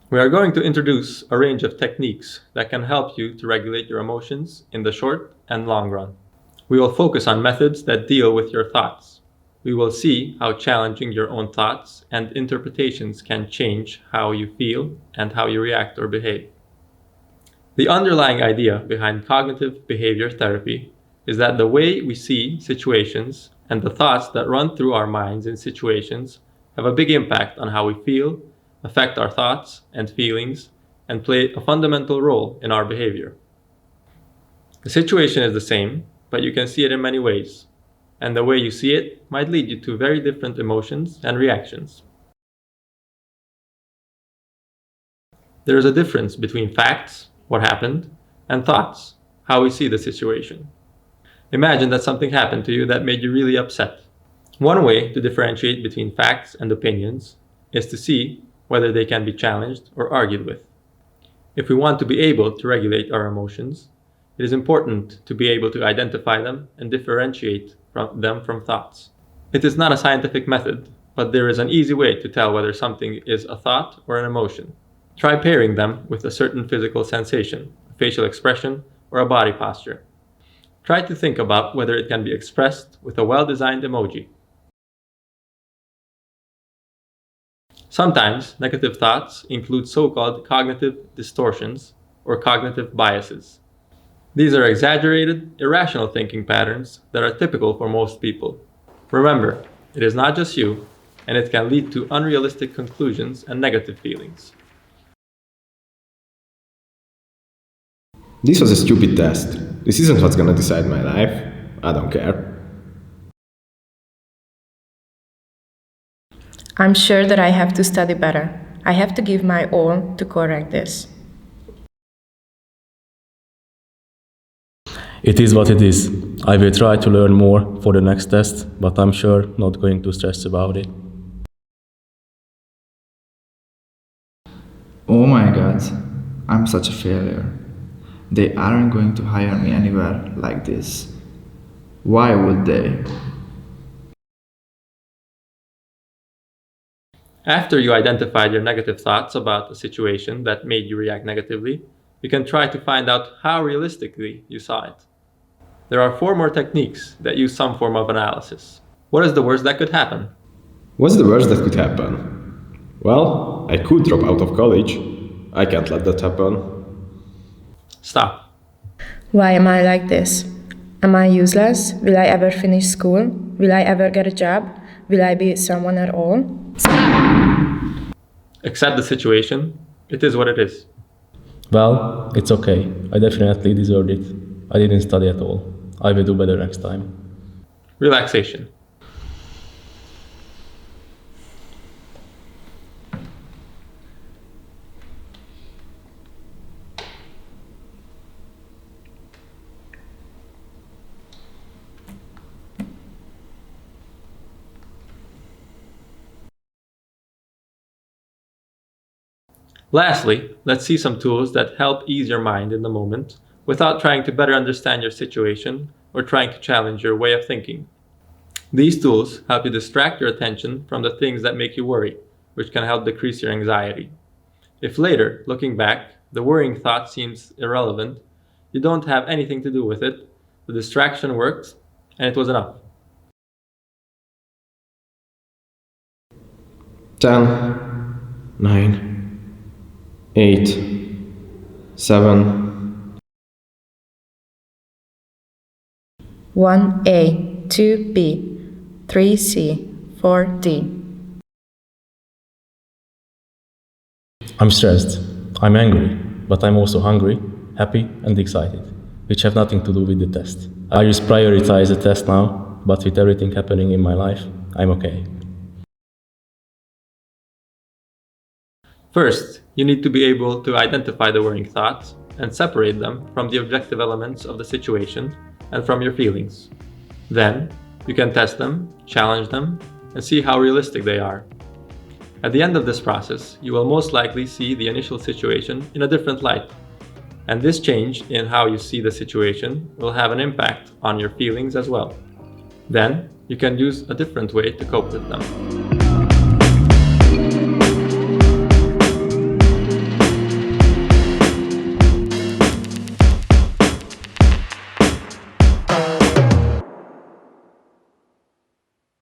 We are going to introduce a range of techniques that can help you to regulate your emotions in the short and long run. We will focus on methods that deal with your thoughts. We will see how challenging your own thoughts and interpretations can change how you feel and how you react or behave. The underlying idea behind cognitive behavior therapy is that the way we see situations and the thoughts that run through our minds in situations have a big impact on how we feel, affect our thoughts and feelings, and play a fundamental role in our behavior. The situation is the same, but you can see it in many ways, and the way you see it might lead you to very different emotions and reactions. There is a difference between facts, what happened, and thoughts, how we see the situation. Imagine that something happened to you that made you really upset. One way to differentiate between facts and opinions is to see whether they can be challenged or argued with. If we want to be able to regulate our emotions, it is important to be able to identify them and differentiate them from thoughts. It is not a scientific method, but there is an easy way to tell whether something is a thought or an emotion. Try pairing them with a certain physical sensation, a facial expression, or a body posture. Try to think about whether it can be expressed with a well-designed emoji. Sometimes negative thoughts include so-called cognitive distortions or cognitive biases. These are exaggerated, irrational thinking patterns that are typical for most people. Remember, it is not just you, and it can lead to unrealistic conclusions and negative feelings. This was a stupid test. This isn't what's gonna decide my life. I don't care. I'm sure that I have to study better. I have to give my all to correct this. It is what it is. I will try to learn more for the next test, but I'm sure not going to stress about it. Oh my god, I'm such a failure. They aren't going to hire me anywhere like this. Why would they? After you identified your negative thoughts about a situation that made you react negatively, you can try to find out how realistically you saw it. There are 4 more techniques that use some form of analysis. What is the worst that could happen? What's the worst that could happen? Well, I could drop out of college. I can't let that happen. Stop. Why am I like this? Am I useless? Will I ever finish school? Will I ever get a job? Will I be someone at all? Accept the situation. It is what it is. Well, it's okay. I definitely deserved it. I didn't study at all. I will do better next time. Relaxation. Lastly, let's see some tools that help ease your mind in the moment without trying to better understand your situation or trying to challenge your way of thinking. These tools help you distract your attention from the things that make you worry, which can help decrease your anxiety. If later, looking back, the worrying thought seems irrelevant, you don't have anything to do with it, the distraction works, and it was enough. 10, 9, 8, 7, 1A, 2B, 3C, 4D. I'm stressed. I'm angry, but I'm also hungry, happy, and excited, which have nothing to do with the test. I just prioritize the test now, but with everything happening in my life, I'm okay. First, you need to be able to identify the worrying thoughts and separate them from the objective elements of the situation and from your feelings. Then, you can test them, challenge them, and see how realistic they are. At the end of this process, you will most likely see the initial situation in a different light. And this change in how you see the situation will have an impact on your feelings as well. Then, you can use a different way to cope with them.